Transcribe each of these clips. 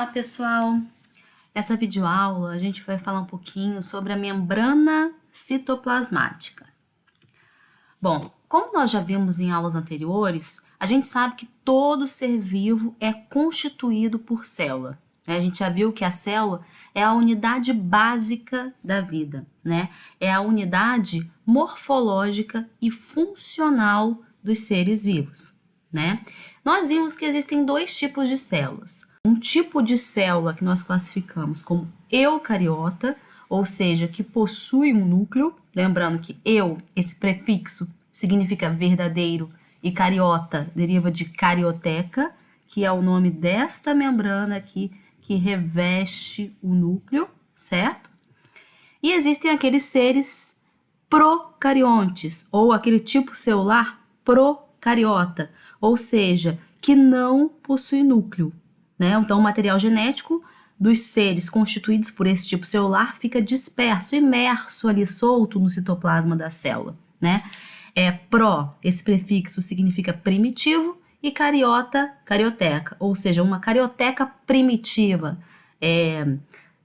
Olá, pessoal! Nessa videoaula a gente vai falar um pouquinho sobre a membrana citoplasmática. Bom, como nós já vimos em aulas anteriores, a gente sabe que todo ser vivo é constituído por célula. A gente já viu que a célula é a unidade básica da vida, né? É a unidade morfológica e funcional dos seres vivos, né? Nós vimos que existem dois tipos de células. Um tipo de célula que nós classificamos como eucariota, ou seja, que possui um núcleo. Lembrando que esse prefixo, significa verdadeiro e cariota deriva de carioteca, que é o nome desta membrana aqui que reveste o núcleo, certo? E existem aqueles seres procariontes, ou aquele tipo celular procariota, ou seja, que não possui núcleo, né? Então, o material genético dos seres constituídos por esse tipo celular fica disperso, imerso ali, solto no citoplasma da célula, né? Esse prefixo significa primitivo, e cariota, carioteca, ou seja, uma carioteca primitiva.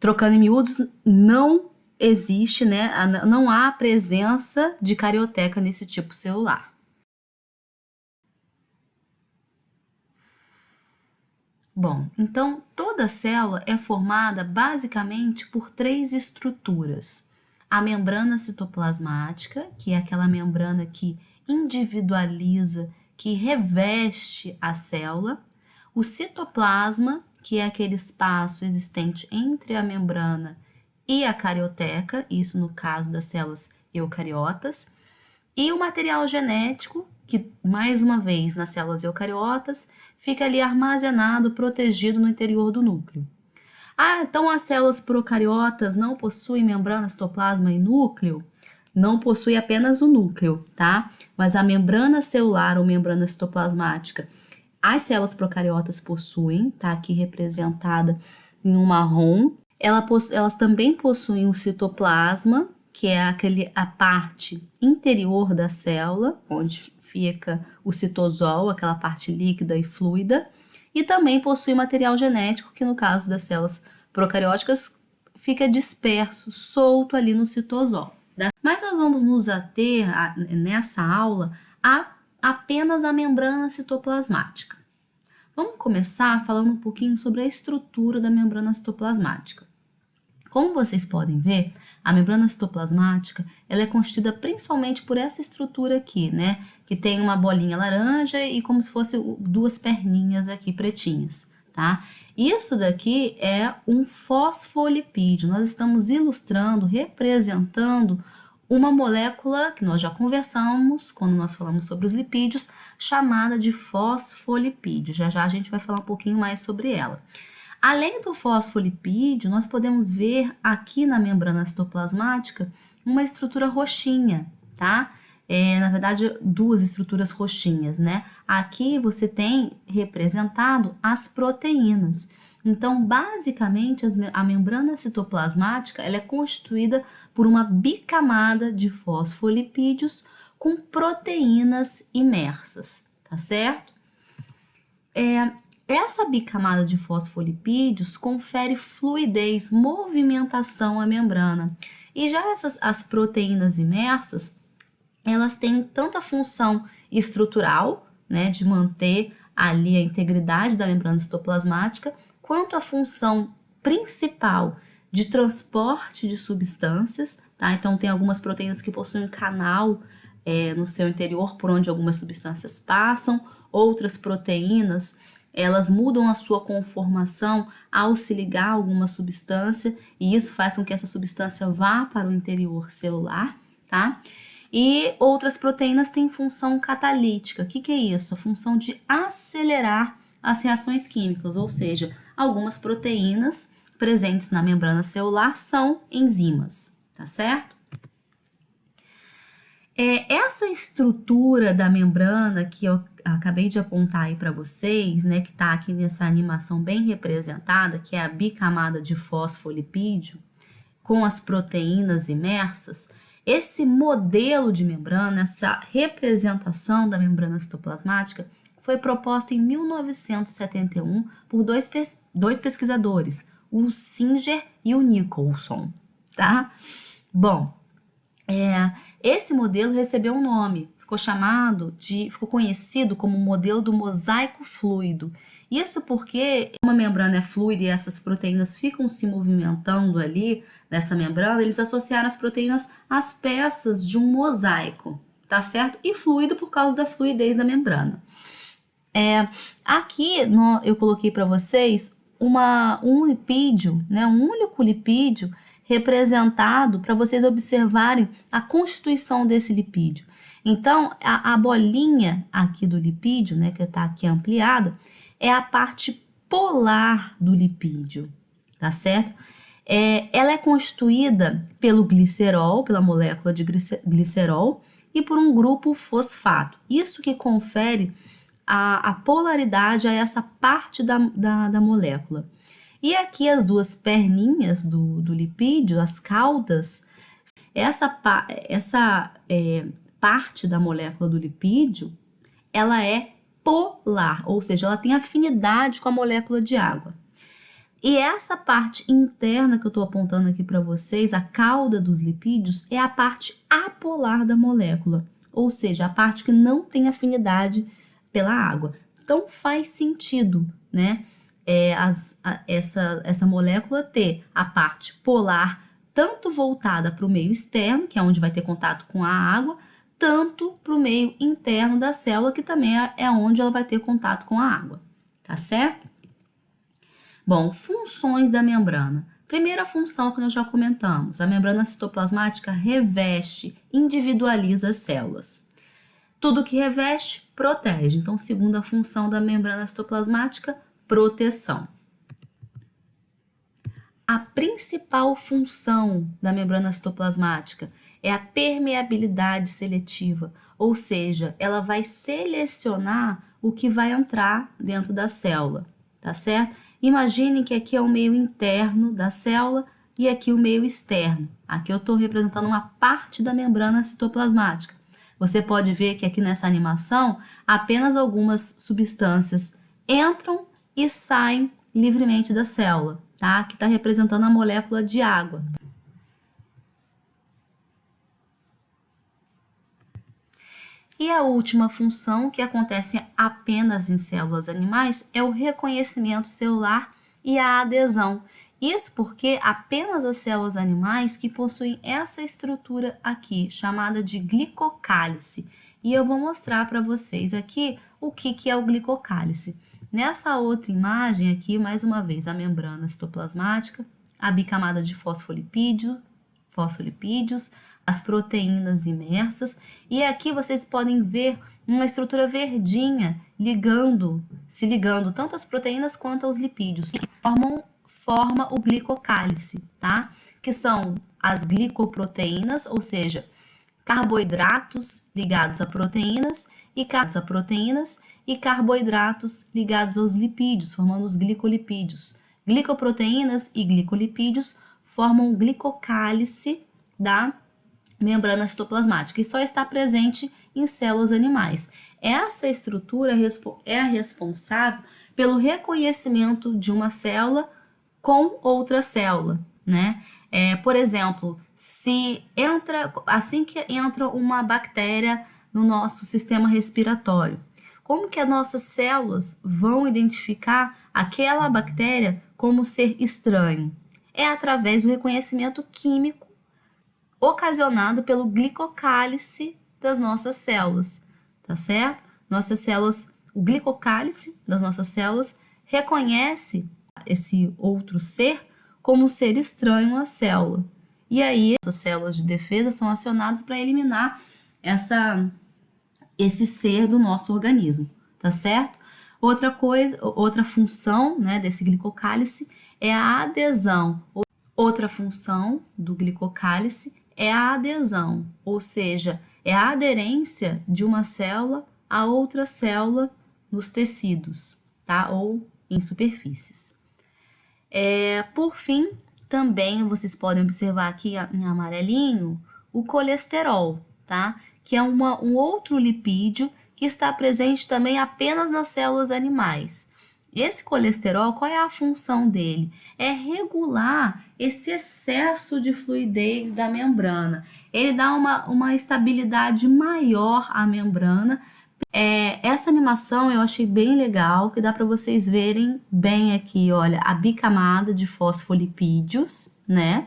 Trocando em miúdos, não existe, né? Não há presença de carioteca nesse tipo celular. Bom, então toda célula é formada basicamente por três estruturas. A membrana citoplasmática, que é aquela membrana que individualiza, que reveste a célula. O citoplasma, que é aquele espaço existente entre a membrana e a carioteca, isso no caso das células eucariotas. E o material genético, que, mais uma vez, nas células eucariotas, fica ali armazenado, protegido no interior do núcleo. Então as células procariotas não possuem membrana, citoplasma e núcleo? Não possui apenas o núcleo, tá? Mas a membrana celular ou membrana citoplasmática, as células procariotas possuem, tá aqui representada em um marrom. Elas também possuem o citoplasma, que é a parte interior da célula, onde fica o citosol, aquela parte líquida e fluida, e também possui material genético, que no caso das células procarióticas fica disperso, solto ali no citosol. Né? Mas nós vamos nos ater nessa aula a apenas a membrana citoplasmática. Vamos começar falando um pouquinho sobre a estrutura da membrana citoplasmática. Como vocês podem ver, a membrana citoplasmática ela é constituída principalmente por essa estrutura aqui, né? Que tem uma bolinha laranja e como se fosse duas perninhas aqui pretinhas, tá? Isso daqui é um fosfolipídio. Nós estamos ilustrando, representando uma molécula que nós já conversamos quando nós falamos sobre os lipídios, chamada de fosfolipídio. Já já a gente vai falar um pouquinho mais sobre ela. Além do fosfolipídio, nós podemos ver aqui na membrana citoplasmática uma estrutura roxinha, tá? Na verdade, duas estruturas roxinhas, né? Aqui você tem representado as proteínas. Então, basicamente, a membrana citoplasmática ela é constituída por uma bicamada de fosfolipídios com proteínas imersas, tá certo? Essa bicamada de fosfolipídios confere fluidez, movimentação à membrana. E já as proteínas imersas, elas têm tanto a função estrutural, né, de manter ali a integridade da membrana citoplasmática, quanto a função principal de transporte de substâncias, tá? Então, tem algumas proteínas que possuem um canal no seu interior por onde algumas substâncias passam, outras proteínas elas mudam a sua conformação ao se ligar a alguma substância e isso faz com que essa substância vá para o interior celular, tá? E outras proteínas têm função catalítica. O que é isso? A função de acelerar as reações químicas, ou seja, algumas proteínas presentes na membrana celular são enzimas, tá certo? Essa estrutura da membrana que eu acabei de apontar aí para vocês, né, que está aqui nessa animação bem representada, que é a bicamada de fosfolipídio, com as proteínas imersas, esse modelo de membrana, essa representação da membrana citoplasmática, foi proposta em 1971 por dois pesquisadores, o Singer e o Nicholson, tá? Bom, esse modelo recebeu um nome, ficou conhecido como modelo do mosaico fluido. Isso porque uma membrana é fluida e essas proteínas ficam se movimentando ali nessa membrana, eles associaram as proteínas às peças de um mosaico, tá certo? E fluido por causa da fluidez da membrana. Aqui eu coloquei para vocês um lipídio, né, um único lipídio representado para vocês observarem a constituição desse lipídio. Então, a bolinha aqui do lipídio, né, que está aqui ampliada, é a parte polar do lipídio, tá certo? Ela é constituída pelo glicerol, pela molécula de glicerol, e por um grupo fosfato. Isso que confere a polaridade a essa parte da molécula. E aqui as duas perninhas do lipídio, as caudas, essa parte da molécula do lipídio, ela é polar, ou seja, ela tem afinidade com a molécula de água. E essa parte interna que eu estou apontando aqui para vocês, a cauda dos lipídios, é a parte apolar da molécula, ou seja, a parte que não tem afinidade pela água. Então faz sentido, né? Essa molécula ter a parte polar tanto voltada para o meio externo, que é onde vai ter contato com a água, tanto para o meio interno da célula, que também é onde ela vai ter contato com a água, tá certo? Bom, funções da membrana. Primeira função que nós já comentamos, a membrana citoplasmática reveste, individualiza as células. Tudo que reveste, protege. Então, segunda função da membrana citoplasmática, proteção. A principal função da membrana citoplasmática é a permeabilidade seletiva, ou seja, ela vai selecionar o que vai entrar dentro da célula, tá certo? Imaginem que aqui é o meio interno da célula e aqui o meio externo. Aqui eu estou representando uma parte da membrana citoplasmática. Você pode ver que aqui nessa animação, apenas algumas substâncias entram e saem livremente da célula, tá? Que está representando a molécula de água. E a última função, que acontece apenas em células animais, é o reconhecimento celular e a adesão. Isso porque apenas as células animais que possuem essa estrutura aqui, chamada de glicocálice. E eu vou mostrar para vocês aqui o que é o glicocálice. Nessa outra imagem aqui, mais uma vez, a membrana citoplasmática, a bicamada de fosfolipídios, as proteínas imersas, e aqui vocês podem ver uma estrutura verdinha se ligando tanto às proteínas quanto aos lipídios, que forma o glicocálice, tá? Que são as glicoproteínas, ou seja, carboidratos ligados a proteínas e carboidratos ligados aos lipídios, formando os glicolipídios. Glicoproteínas e glicolipídios formam o glicocálice da membrana citoplasmática e só está presente em células animais. Essa estrutura é a responsável pelo reconhecimento de uma célula com outra célula, né? Por exemplo, assim que entra uma bactéria no nosso sistema respiratório, como que as nossas células vão identificar aquela bactéria como ser estranho? É através do reconhecimento químico ocasionado pelo glicocálice das nossas células, tá certo? O glicocálice das nossas células reconhece esse outro ser como um ser estranho à célula. E aí, essas células de defesa são acionadas para eliminar esse ser do nosso organismo, tá certo? Outra função, né, desse glicocálice é a adesão. Outra função do glicocálice é a adesão, ou seja, é a aderência de uma célula a outra célula nos tecidos, tá? Ou em superfícies. Por fim, também vocês podem observar aqui em amarelinho o colesterol, tá? Que é um outro lipídio que está presente também apenas nas células animais. Esse colesterol, qual é a função dele? É regular esse excesso de fluidez da membrana. Ele dá uma estabilidade maior à membrana. Essa animação eu achei bem legal, que dá para vocês verem bem aqui, olha, a bicamada de fosfolipídios, né?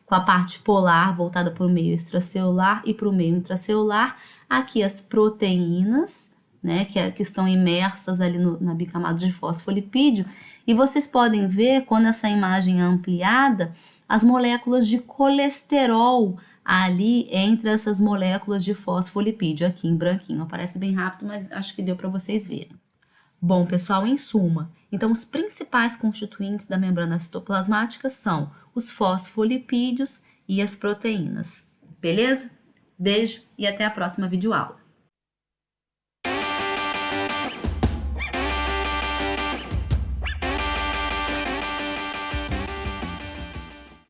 Com a parte polar voltada para o meio extracelular e para o meio intracelular. Aqui as proteínas, né, que estão imersas ali na bicamada de fosfolipídio. E vocês podem ver, quando essa imagem é ampliada, as moléculas de colesterol ali entre essas moléculas de fosfolipídio, aqui em branquinho. Aparece bem rápido, mas acho que deu para vocês verem. Bom, pessoal, em suma, então os principais constituintes da membrana citoplasmática são os fosfolipídios e as proteínas. Beleza? Beijo e até a próxima videoaula.